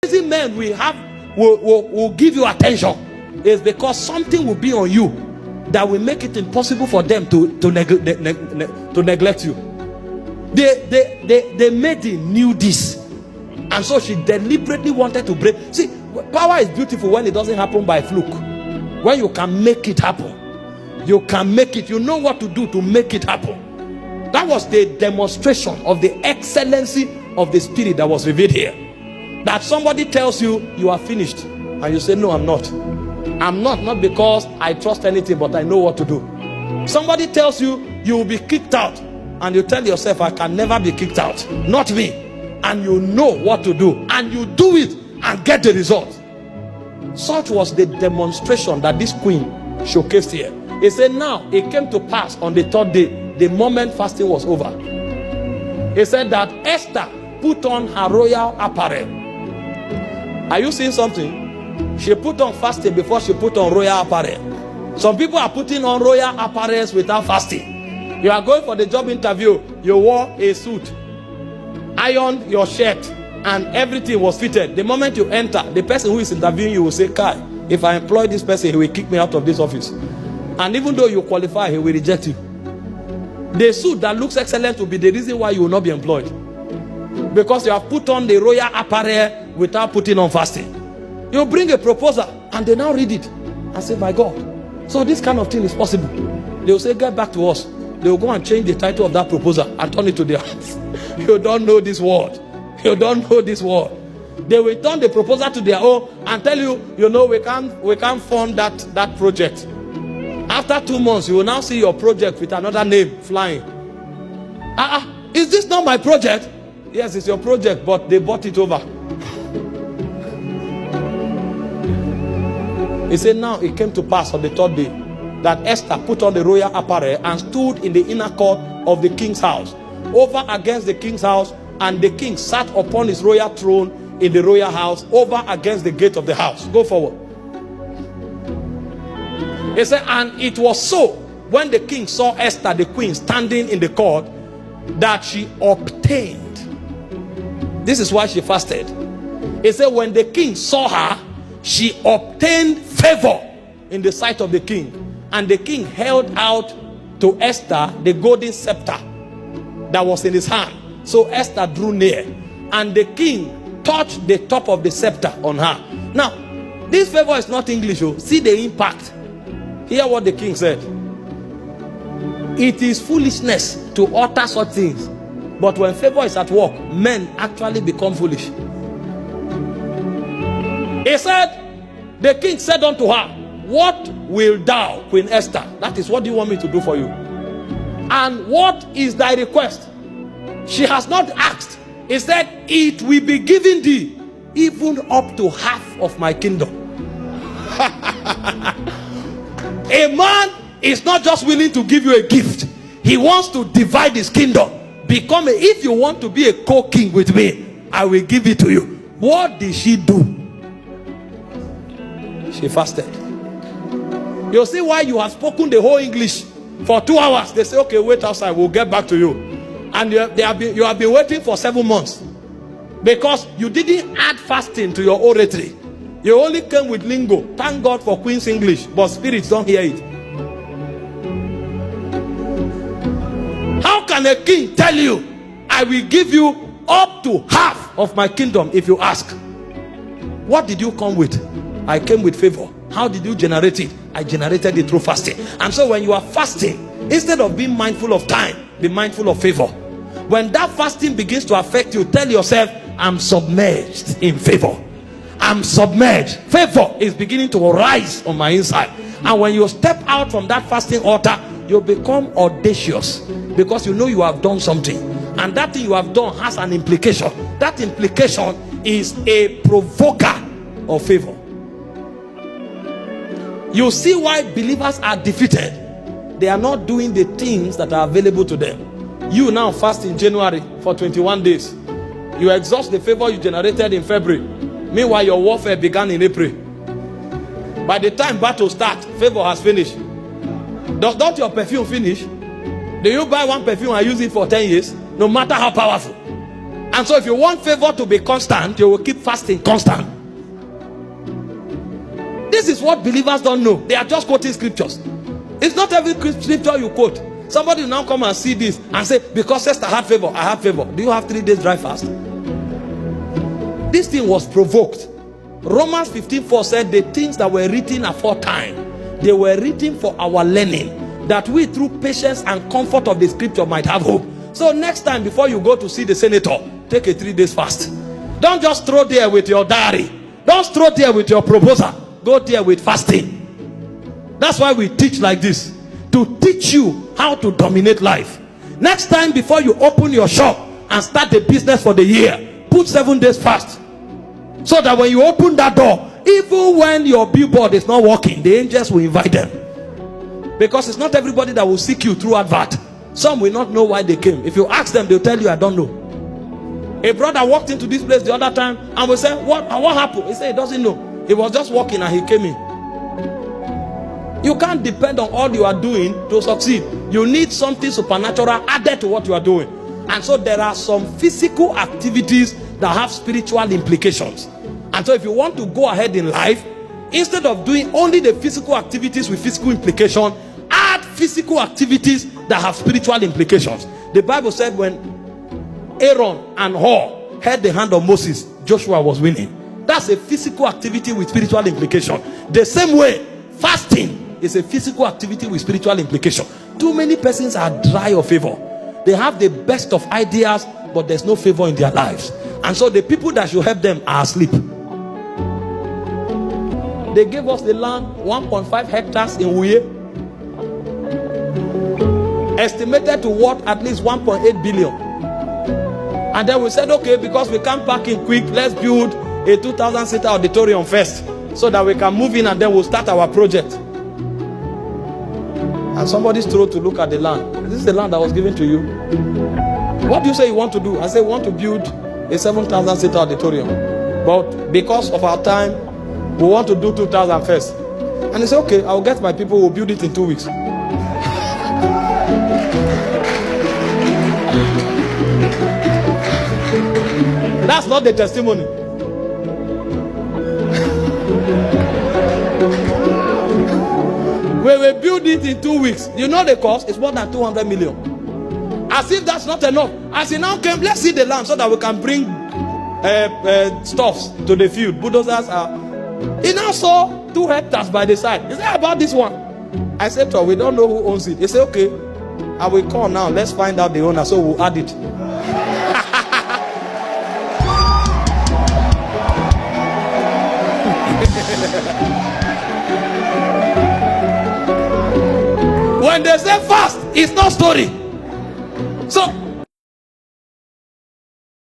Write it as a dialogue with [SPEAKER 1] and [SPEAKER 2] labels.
[SPEAKER 1] reason men will give you attention is because something will be on you that will make it impossible for them to neglect you. The maiden knew this, and so she deliberately wanted to break. See, power is beautiful when it doesn't happen by fluke. When you can make it happen, you can make it. You know what to do to make it happen. That was the demonstration of the excellency of the spirit that was revealed here. That somebody tells you you are finished, and you say, no, I'm not. I'm not because I trust anything, but I know what to do. Somebody tells you you will be kicked out, and you tell yourself, I can never be kicked out, not me. And you know what to do, and you do it and get the result. Such was the demonstration that this queen showcased here. He said, now it came to pass on the third day, the moment fasting was over. He said that Esther put on her royal apparel. Are you seeing something? She put on fasting before she put on royal apparel. Some people are putting on royal apparels without fasting. You are going for the job interview, you wore a suit, ironed your shirt, and everything was fitted. The moment you enter, the person who is interviewing you will say, Kai, if I employ this person, he will kick me out of this office. And even though you qualify, he will reject you. The suit that looks excellent will be the reason why you will not be employed. Because you have put on the royal apparel without putting on fasting. You bring a proposal and they now read it and say, my God, so this kind of thing is possible. They will say, get back to us. They will go and change the title of that proposal and turn it to their hands. You don't know this word. You don't know this word. They will turn the proposal to their own and tell you, you know, we can't fund that project. After 2 months, you will now see your project with another name flying. Is this not my project? Yes, it's your project, but they bought it over. He said, now it came to pass on the third day that Esther put on the royal apparel and stood in the inner court of the king's house, over against the king's house, and the king sat upon his royal throne in the royal house, over against the gate of the house. Go forward. He said, and it was so, when the king saw Esther, the queen, standing in the court, that she obtained. This is why she fasted. He said, when the king saw her, she obtained favor in the sight of the king. And the king held out to Esther the golden scepter that was in his hand. So Esther drew near, and the king touched the top of the scepter on her. Now, this favor is not English. See the impact. Hear what the king said. It is foolishness to utter such things, but when favor is at work, men actually become foolish. He said, the king said unto her, what will thou, Queen Esther? That is, what do you want me to do for you? And what is thy request? She has not asked. He said, it will be given thee even up to half of my kingdom. A man is not just willing to give you a gift. He wants to divide his kingdom. If you want to be a co-king with me, I will give it to you. What did she do? She fasted. You see why you have spoken the whole English for 2 hours. They say, okay, wait outside, we'll get back to you. And you have been waiting for 7 months because you didn't add fasting to your oratory. You only came with lingo. Thank God for Queen's English, but spirits don't hear it. How can a king tell you, I will give you up to half of my kingdom if you ask? What did you come with? I came with favor. How did you generate it? I generated it through fasting. And so when you are fasting, instead of being mindful of time, be mindful of favor. When that fasting begins to affect you, tell yourself, I'm submerged in favor. I'm submerged. Favor is beginning to rise on my inside. And when you step out from that fasting altar, you become audacious because you know you have done something. And that thing you have done has an implication. That implication is a provoker of favor. You see why believers are defeated. They are not doing the things that are available to them. You now fast in January for 21 days. You exhaust the favor you generated in February. Meanwhile, your warfare began in April. By the time battle starts, favor has finished. Don't your perfume finish? Do you buy one perfume and use it for 10 years? No matter how powerful. And so if you want favor to be constant, you will keep fasting constant. This is what believers don't know. They are just quoting scriptures. It's not every scripture you quote. Somebody will now come and see this and say, because Esther had favor, I have favor. Do you have 3 days dry fast? This thing was provoked. Romans 15:4 said the things that were written aforetime, they were written for our learning, that we through patience and comfort of the scripture might have hope. So next time before you go to see the senator, take a 3 days fast. Don't just throw there with your diary. Don't throw there with your proposal. Go there with fasting. That's why we teach like this, to teach you how to dominate life. Next time before you open your shop and start the business for the year, put 7 days fast, so that when you open that door, even when your billboard is not working, the angels will invite them. Because it's not everybody that will seek you through advert. Some will not know why they came. If you ask them, they'll tell you, I don't know. A brother walked into this place the other time and we said, what happened? He said he doesn't know. He was just walking and he came in. You can't depend on all you are doing to succeed. You need something supernatural added to what you are doing. And so there are some physical activities that have spiritual implications. And so if you want to go ahead in life, instead of doing only the physical activities with physical implication, add physical activities that have spiritual implications. The Bible said when Aaron and Hur held the hand of Moses, Joshua was winning. That's a physical activity with spiritual implication. The same way, fasting is a physical activity with spiritual implication. Too many persons are dry of favor. They have the best of ideas, but there's no favor in their lives. And so the people that should help them are asleep. They gave us the land, 1.5 hectares in Uye, estimated to worth at least 1.8 billion. And then we said, okay, because we can't pack in quick, let's build a 2,000-seater auditorium first, so that we can move in and then we'll start our project. And somebody strode to look at the land. This is the land that was given to you. What do you say you want to do? I say, we want to build a 7,000-seater auditorium. But because of our time, we want to do 2,000 first. And he said, okay, I'll get my people, we'll build it in 2 weeks. That's not the testimony. We will build it in 2 weeks. You know the cost? It's more than 200 million. As if that's not enough. As he now came, let's see the land so that we can bring stuffs to the field. Bulldozers are. He now saw 2 hectares by the side. He said, how about this one? I said to her, we don't know who owns it. He said, okay, I will call now. Let's find out the owner, so we'll add it. When they say fast, it's not story. So